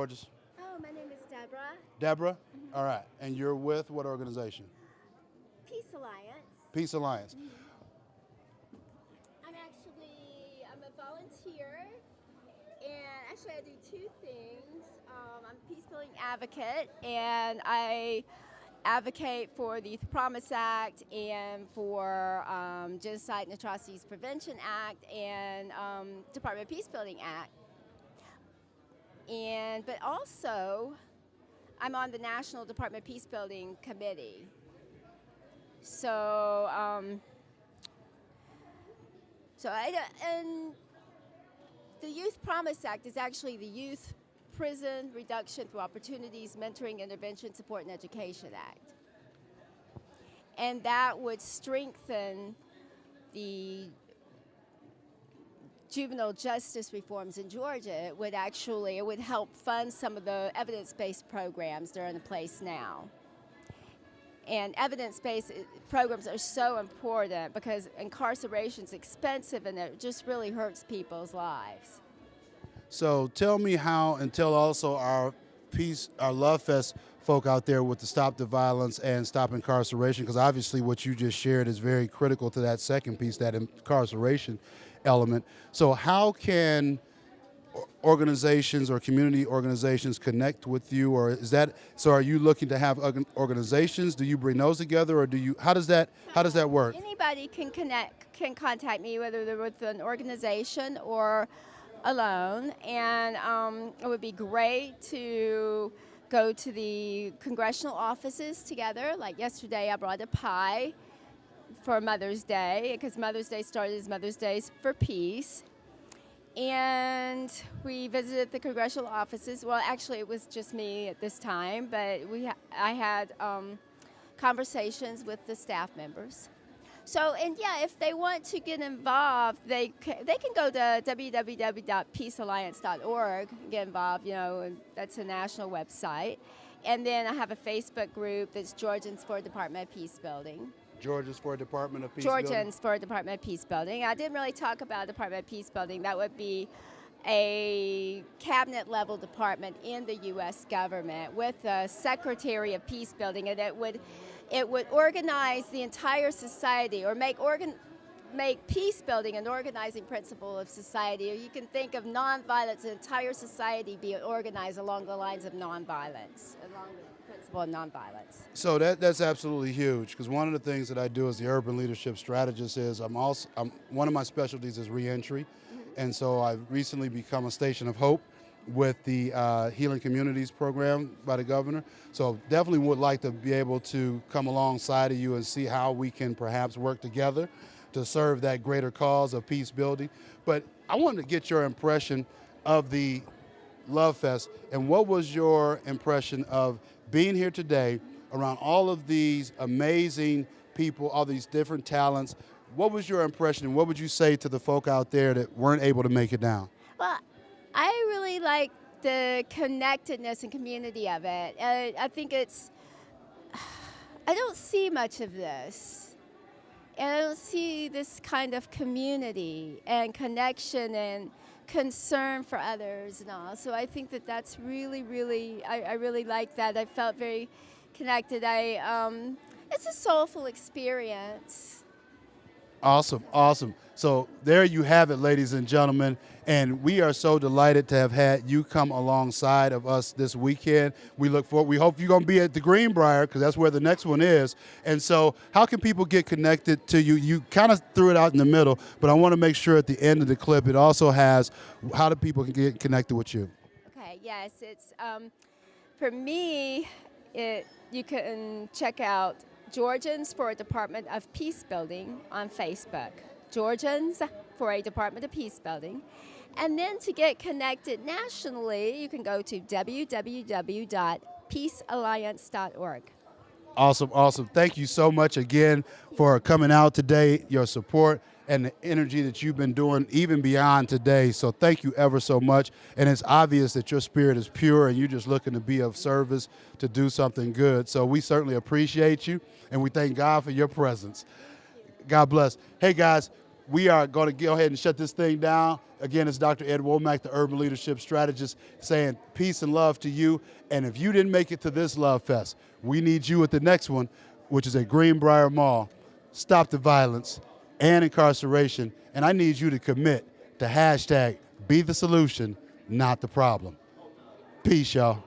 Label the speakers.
Speaker 1: gorgeous?
Speaker 2: Oh, my name is Deborah.
Speaker 1: Deborah? All right. And you're with what organization?
Speaker 2: Peace Alliance.
Speaker 1: Peace Alliance.
Speaker 2: I'm a volunteer, and actually I do two things. I'm a peace building advocate, and I advocate for the Youth Promise Act and for Genocide and Atrocities Prevention Act and Department of Peace Building Act. But also, I'm on the National Department of Peace Building Committee. So, and the Youth Promise Act is actually the Youth Prison Reduction Through Opportunities, Mentoring, Intervention, Support, and Education Act. And that would strengthen the juvenile justice reforms in Georgia. It would help fund some of the evidence-based programs that are in place now. And evidence-based programs are so important because incarceration is expensive and it just really hurts people's lives.
Speaker 1: So tell me how, and tell also our Love Fest folk out there with the Stop the Violence and Stop Incarceration, because obviously what you just shared is very critical to that second piece, that incarceration element. So how can organizations or community organizations connect with you, or are you looking to have organizations? Do you bring those together, or how does that work?
Speaker 2: Anybody can contact me, whether they're with an organization or alone, and it would be great to go to the congressional offices together. Like yesterday, I brought a pie for Mother's Day, because Mother's Day started as Mother's Day for Peace. And we visited the congressional offices. Well, actually, it was just me at this time, but I had conversations with the staff members. So, and yeah, if they want to get involved, they can go to www.peacealliance.org and get involved. And that's a national website. And then I have a Facebook group that's Georgians for Department of Peace Building.
Speaker 1: Georgians for Department of Peace Building?
Speaker 2: Georgians for Department of Peace Building. I didn't really talk about Department of Peace Building. That would be a cabinet-level department in the U.S. government with a Secretary of Peace Building, and it would organize the entire society, or make peace building an organizing principle of society. Or you can think of nonviolence, the entire society being organized along the lines of nonviolence, along the principle of nonviolence.
Speaker 1: So that's absolutely huge, because one of the things that I do as the urban leadership strategist is one of my specialties is reentry, and so I've recently become a station of hope with the Healing Communities program by the governor. So definitely would like to be able to come alongside of you and see how we can perhaps work together to serve that greater cause of peace building. But I wanted to get your impression of the Love Fest, and what was your impression of being here today around all of these amazing people, all these different talents. What was your impression, and what would you say to the folk out there that weren't able to make it down?
Speaker 2: Well, I really like the connectedness and community of it. I think I don't see much of this. And I don't see this kind of community and connection and concern for others and all. So I think that's really, really, I really like that. I felt very connected. It's a soulful experience.
Speaker 1: Awesome, awesome. So there you have it, ladies and gentlemen, and we are so delighted to have had you come alongside of us this weekend. We hope you're going to be at the Greenbrier, because that's where the next one is. And so how can people get connected to you? You kind of threw it out in the middle, but I want to make sure at the end of the clip it also has how do people can get connected with you.
Speaker 2: Okay, yes, it's, for me, you can check out Georgians for a Department of Peace Building on Facebook. Georgians for a Department of Peace Building. And then to get connected nationally, you can go to www.peacealliance.org.
Speaker 1: Awesome, awesome. Thank you so much again for coming out today, your support, and the energy that you've been doing even beyond today. So thank you ever so much. And it's obvious that your spirit is pure and you're just looking to be of service to do something good. So we certainly appreciate you, and we thank God for your presence. God bless. Hey guys, we are going to go ahead and shut this thing down. Again, it's Dr. Ed Womack, the Urban Leadership Strategist, saying peace and love to you. And if you didn't make it to this Love Fest, we need you at the next one, which is at Greenbrier Mall. Stop the violence and incarceration. And I need you to commit to hashtag be the solution, not the problem. Peace, y'all.